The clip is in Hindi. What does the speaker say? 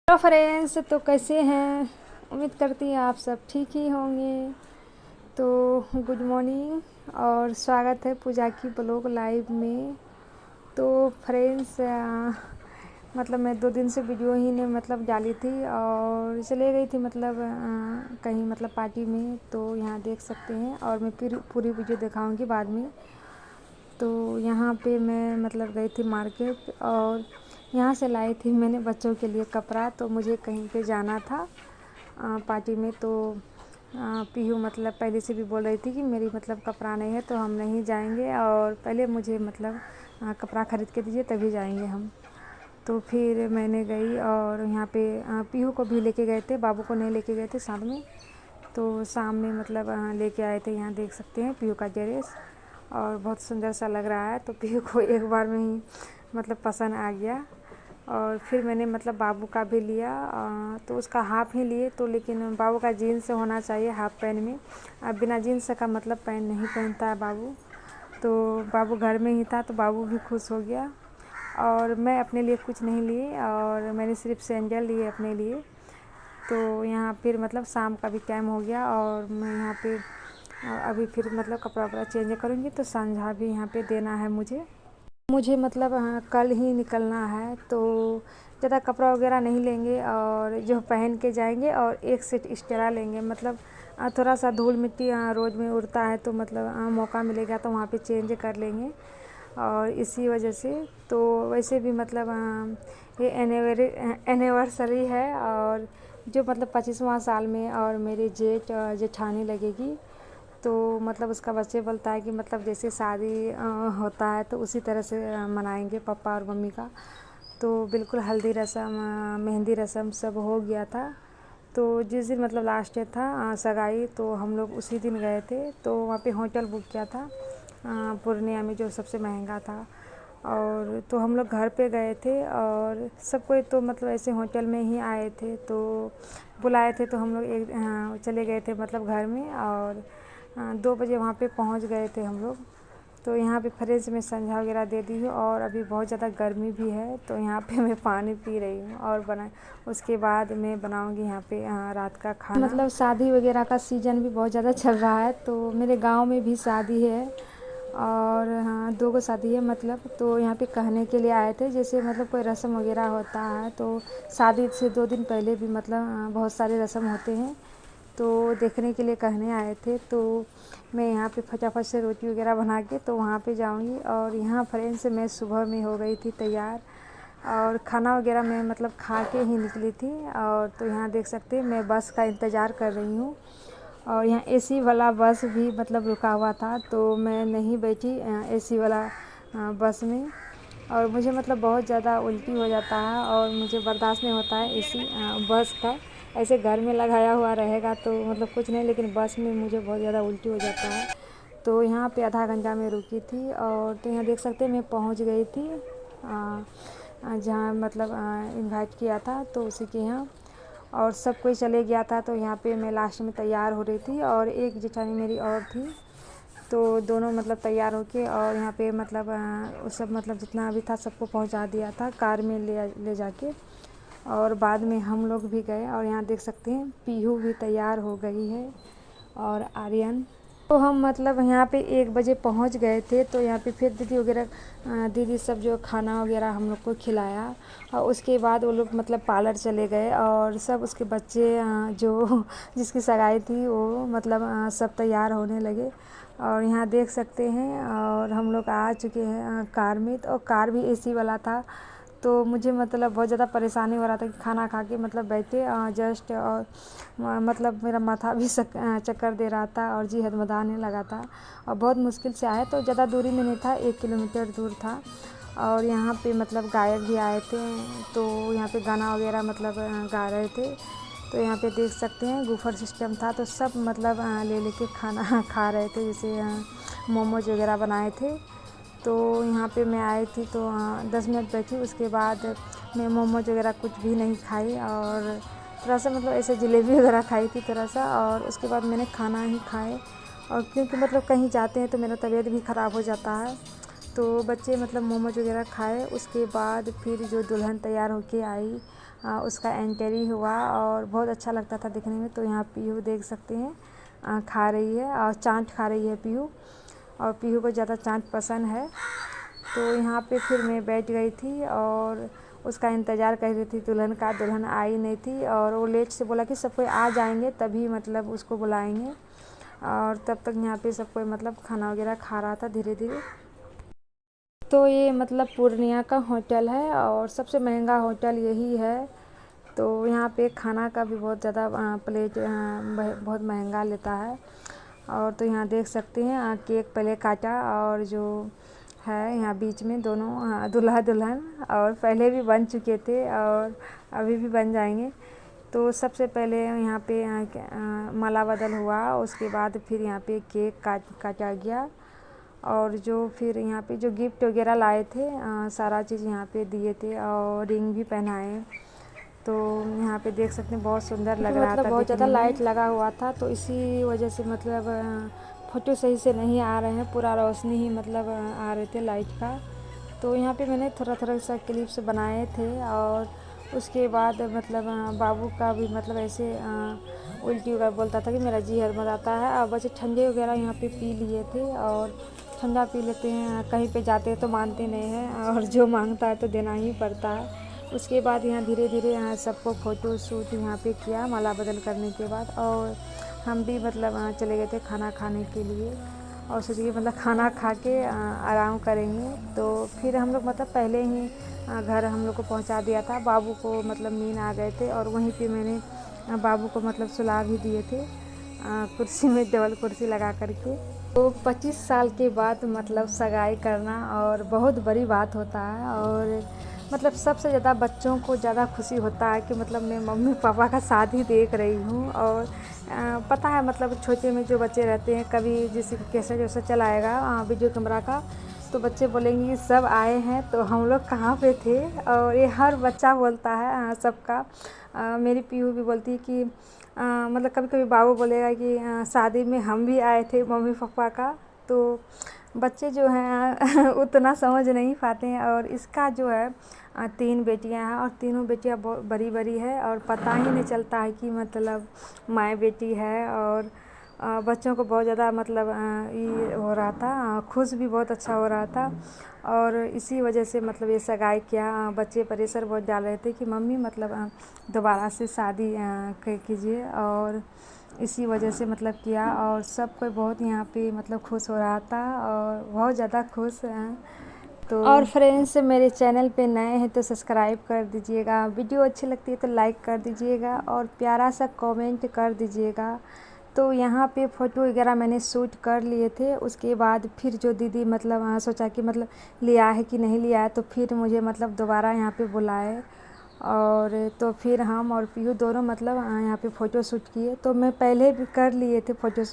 हेलो फ्रेंड्स, तो कैसे हैं। उम्मीद करती हैं आप सब ठीक ही होंगे। तो गुड मॉर्निंग और स्वागत है पूजा की ब्लॉग लाइव में। तो फ्रेंड्स, मतलब मैं 2 दिन से वीडियो ही ने मतलब डाली थी और चले गई थी मतलब कहीं मतलब पार्टी में। तो यहाँ देख सकते हैं और मैं पूरी वीडियो दिखाऊंगी बाद में। तो यहाँ पे मैं मतलब गई थी मार्केट और यहाँ से लाई थी मैंने बच्चों के लिए कपड़ा। तो मुझे कहीं पे जाना था पार्टी में। तो पीहू मतलब पहले से भी बोल रही थी कि मेरी मतलब कपड़ा नहीं है तो हम नहीं जाएंगे और पहले मुझे मतलब कपड़ा ख़रीद के दीजिए तभी जाएंगे हम। तो फिर मैंने गई और यहाँ पे पीहू को भी लेके गए थे, बाबू को नहीं लेके गए थे साथ में। तो शाम में मतलब लेके आए थे। यहाँ देख सकते हैं पीहू का ड्रेस और बहुत सुंदर सा लग रहा है। तो पीहू को एक बार में ही मतलब पसंद आ गया। और फिर मैंने मतलब बाबू का भी लिया तो उसका हाफ ही लिए। तो लेकिन बाबू का जीन्स होना चाहिए हाफ पैंट में, अब बिना जीन्स का मतलब पैंट नहीं पहनता है बाबू। तो बाबू घर में ही था तो बाबू भी खुश हो गया। और मैं अपने लिए कुछ नहीं लिए और मैंने सिर्फ सैंडल लिए अपने लिए। तो यहाँ फिर मतलब शाम का भी टाइम हो गया और मैं यहाँ पे अभी फिर मतलब कपड़ा वपड़ा चेंज करूँगी। तो संझा भी यहाँ पे देना है मुझे मतलब कल ही निकलना है। तो ज़्यादा कपड़ा वगैरह नहीं लेंगे और जो पहन के जाएंगे और एक सेट एक्स्ट्रा लेंगे। मतलब थोड़ा सा धूल मिट्टी रोज़ में उड़ता है तो मतलब मौका मिलेगा तो वहाँ पे चेंज कर लेंगे। और इसी वजह से तो वैसे भी मतलब ये एनिवर्सरी है और जो मतलब 25वां साल में और मेरे जेठानी लगेगी। तो मतलब उसका बच्चे बोलता है कि मतलब जैसे शादी होता है तो उसी तरह से मनाएंगे पापा और मम्मी का। तो बिल्कुल हल्दी रस्म मेहंदी रस्म सब हो गया था। तो जिस दिन मतलब लास्ट डे था सगाई, तो हम लोग उसी दिन गए थे। तो वहाँ पे होटल बुक किया था पूर्णिया में जो सबसे महंगा था। और तो हम लोग घर पे गए थे और सब कोई तो मतलब ऐसे होटल में ही आए थे। तो बुलाए थे तो हम लोग चले गए थे मतलब घर में। और 2 बजे वहाँ पे पहुँच गए थे हम लोग। तो यहाँ पे फ्रिज में संझा वगैरह दे दी हूँ और अभी बहुत ज़्यादा गर्मी भी है तो यहाँ पे मैं पानी पी रही हूँ और उसके बाद मैं बनाऊँगी यहाँ पे रात का खाना। मतलब शादी वगैरह का सीज़न भी बहुत ज़्यादा चल रहा है। तो मेरे गांव में भी शादी है और हाँ 2 गो शादी है मतलब। तो यहाँ पे कहने के लिए आए थे, जैसे मतलब कोई रस्म वगैरह होता है तो शादी से 2 दिन पहले भी मतलब बहुत सारे रस्म होते हैं। तो देखने के लिए कहने आए थे। तो मैं यहाँ पे फटाफट से रोटी वगैरह बना के तो वहाँ पे जाऊँगी। और यहाँ फ्रेंड्स मैं सुबह में हो गई थी तैयार और खाना वगैरह मैं मतलब खा के ही निकली थी। और तो यहाँ देख सकते हैं मैं बस का इंतज़ार कर रही हूँ और यहाँ एसी वाला बस भी मतलब रुका हुआ था तो मैं नहीं बैठी एसी वाला बस में। और मुझे मतलब बहुत ज़्यादा उल्टी हो जाता है और मुझे बर्दाश्त नहीं होता है एसी बस का। ऐसे घर में लगाया हुआ रहेगा तो मतलब कुछ नहीं, लेकिन बस में मुझे बहुत ज़्यादा उल्टी हो जाता है। तो यहाँ पे आधा घंटा में रुकी थी और तो यहाँ देख सकते हैं मैं पहुँच गई थी जहाँ मतलब इनवाइट किया था तो उसी के यहाँ। और सब कोई चले गया था तो यहाँ पे मैं लास्ट में तैयार हो रही थी और एक जेठानी मेरी और थी। तो दोनों मतलब तैयार होके और यहाँ पे मतलब वो सब मतलब जितना भी था सबको पहुँचा दिया था कार में ले जाके। और बाद में हम लोग भी गए और यहाँ देख सकते हैं पीहू भी तैयार हो गई है और आर्यन। तो हम मतलब यहाँ पे 1 बजे पहुँच गए थे। तो यहाँ पे फिर दीदी सब जो खाना वगैरह हम लोग को खिलाया और उसके बाद वो लोग मतलब पार्लर चले गए और सब उसके बच्चे जो जिसकी सगाई थी वो मतलब सब तैयार होने लगे। और यहाँ देख सकते हैं और हम लोग आ चुके हैं कार में। तो कार भी एसी वाला था तो मुझे मतलब बहुत ज़्यादा परेशानी हो रहा था कि खाना खा के मतलब बैठे जस्ट और मतलब मेरा माथा भी चक्कर दे रहा था और जी हदमदाने लगा था। और बहुत मुश्किल से आए तो ज़्यादा दूरी में नहीं था, 1 किलोमीटर दूर था। और यहाँ पे मतलब गायक भी आए थे तो यहाँ पे गाना वगैरह मतलब गा रहे थे। तो यहाँ पे देख सकते हैं बूफर सिस्टम था तो सब मतलब ले लेके खाना खा रहे थे, जैसे मोमोज वगैरह बनाए थे। तो यहाँ पे मैं आई थी तो 10 मिनट बैठी, उसके बाद मैं मोमोज वगैरह कुछ भी नहीं खाई और थोड़ा सा मतलब ऐसे जलेबी वगैरह खाई थी थोड़ा सा। और उसके बाद मैंने खाना ही खाए और क्योंकि मतलब कहीं जाते हैं तो मेरा तबीयत भी ख़राब हो जाता है। तो बच्चे मतलब मोमोज वगैरह खाए। उसके बाद फिर जो दुल्हन तैयार होके आई उसका एंट्री हुआ और बहुत अच्छा लगता था दिखने में। तो यहाँ पीहू देख सकते हैं खा रही है और चाट खा रही है पीहू, और पीहू को ज़्यादा चाट पसंद है। तो यहाँ पे फिर मैं बैठ गई थी और उसका इंतज़ार कर रही थी दुल्हन का। दुल्हन आई नहीं थी और वो लेट से बोला कि सब कोई आ जाएंगे तभी मतलब उसको बुलाएंगे, और तब तक यहाँ पे सब कोई मतलब खाना वगैरह खा रहा था धीरे धीरे। तो ये मतलब पूर्णिया का होटल है और सबसे महंगा होटल यही है। तो यहाँ पे खाना का भी बहुत ज़्यादा प्लेट बहुत महंगा लेता है। और तो यहाँ देख सकते हैं केक पहले काटा, और जो है यहाँ बीच में दोनों दूल्हा दुल्हन, और पहले भी बन चुके थे और अभी भी बन जाएंगे। तो सबसे पहले यहाँ पे माला बदल हुआ, उसके बाद फिर यहाँ पे केक काटा गया, और जो फिर यहाँ पे जो गिफ्ट वगैरह लाए थे सारा चीज़ यहाँ पे दिए थे और रिंग भी पहनाए। तो यहाँ पे देख सकते हैं बहुत सुंदर लग रहा था, बहुत ज़्यादा लाइट लगा हुआ था। तो इसी वजह से मतलब फ़ोटो सही से नहीं आ रहे हैं, पूरा रोशनी ही मतलब आ रहे थे लाइट का। तो यहाँ पे मैंने थोड़ा थोड़ा सा क्लिप्स बनाए थे, और उसके बाद मतलब बाबू का भी मतलब ऐसे उल्टी वगैरह बोलता था कि मेरा जी हड़बड़ाता है। और बच्चे ठंडे वगैरह यहाँ पे पी लिए थे, और ठंडा पी लेते हैं, कहीं पे जाते हैं तो मानते नहीं हैं, और जो मांगता है तो देना ही पड़ता है। उसके बाद यहाँ धीरे धीरे यहाँ सबको फ़ोटो शूट यहाँ पे किया माला बदल करने के बाद, और हम भी मतलब चले गए थे खाना खाने के लिए, और सोचिए मतलब खाना खा के आराम करेंगे। तो फिर हम लोग मतलब पहले ही घर हम लोग को पहुँचा दिया था। बाबू को मतलब नींद आ गए थे, और वहीं पे मैंने बाबू को मतलब सुला भी दिए थे कुर्सी में, डबल कुर्सी लगा करके। तो 25 साल के बाद मतलब सगाई करना और बहुत बड़ी बात होता है, और मतलब सबसे ज़्यादा बच्चों को ज़्यादा खुशी होता है कि मतलब मैं मम्मी पापा का शादी देख रही हूँ। और पता है मतलब छोटे में जो बच्चे रहते हैं, कभी जैसे कैसे जैसे चलाएगा वीडियो कैमरा का, तो बच्चे बोलेंगे कि सब आए हैं तो हम लोग कहाँ पे थे। और ये हर बच्चा बोलता है सबका। मेरी पीहू भी बोलती है कि मतलब कभी कभी बाबू बोलेगा कि शादी में हम भी आए थे मम्मी पापा का। तो बच्चे जो हैं उतना समझ नहीं पाते हैं। और इसका जो है 3 बेटियां हैं, और तीनों बेटियां बहुत बड़ी बड़ी है, और पता ही नहीं चलता है कि मतलब माँ बेटी है। और बच्चों को बहुत ज़्यादा मतलब ये हो रहा था, खुश भी बहुत अच्छा हो रहा था। और इसी वजह से मतलब ये सगाई किया। बच्चे प्रेशर बहुत डाल रहे थे कि मम्मी मतलब दोबारा से शादी कीजिए, और इसी वजह से मतलब किया। और सब कोई बहुत यहाँ पे मतलब खुश हो रहा था, और बहुत ज़्यादा खुश हैं। तो और फ्रेंड्स, मेरे चैनल पे नए हैं तो सब्सक्राइब कर दीजिएगा, वीडियो अच्छी लगती है तो लाइक कर दीजिएगा, और प्यारा सा कमेंट कर दीजिएगा। तो यहाँ पे फ़ोटो वगैरह मैंने शूट कर लिए थे। उसके बाद फिर जो दीदी मतलब सोचा कि मतलब लिया है कि नहीं लिया है, तो फिर मुझे मतलब दोबारा यहाँ पे बुलाए, और तो फिर हम और पीहू दोनों मतलब यहाँ पे फ़ोटो शूट किए। तो मैं पहले भी कर लिए थे फ़ोटो